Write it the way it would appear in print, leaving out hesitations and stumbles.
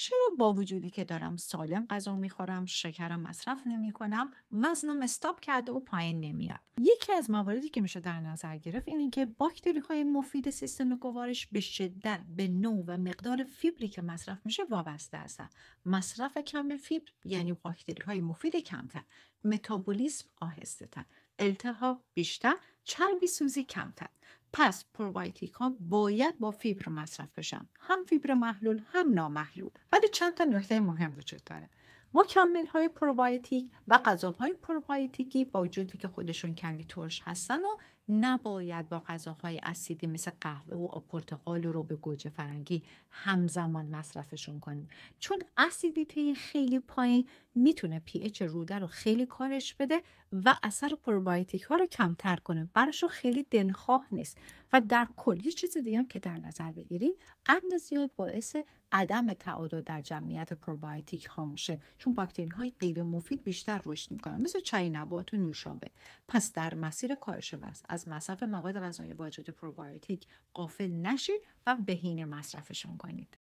چرا با وجودی که دارم سالم غذا میخورم، شکرم مصرف نمیکنم، وزنم استاپ کرده و پایین نمیاد؟ یکی از مواردی که میشه در نظر گرفت اینه که باکتری های مفید سیستم گوارش به شدت به نوع و مقدار فیبری که مصرف میشه وابسته هستن. مصرف کم فیبر یعنی باکتری های مفید کمتر، متابولیسم آهسته تر، التهاب بیشتر، چربی سوزی کمتر. پس پروبیوتیک ها باید با فیبر مصرف بشن، هم فیبر محلول هم نامحلول. ولی چند تا نکته مهم وجود داره. مکمل های پروبیوتیک و غذاهای پروبیوتیکی با وجودی که خودشون کمی ترش هستن و نباید با غذاهای اسیدی مثل قهوه و پرتقال رو به گوجه فرنگی همزمان مصرفشون کنیم، چون اسیدیته خیلی پایین میتونه پی اچ روده رو خیلی کاهش بده و اثر پروبیوتیک ها رو کمتر کنه، براشون خیلی دلخواه نیست. و در کل یه چیز دیگه هم که در نظر بگیریم، قند زیاد باعث عدم تعادل در جمعیت پروبیوتیک ها میشه، چون باکتری های غیر مفید بیشتر رشد میکنن مثل چای نبات و نوشابه. پس در مسیر کاهش وزن از مصرف مواد غذایی با وجود پروبیوتیک غافل نشید و بهینه مصرفشون کنید.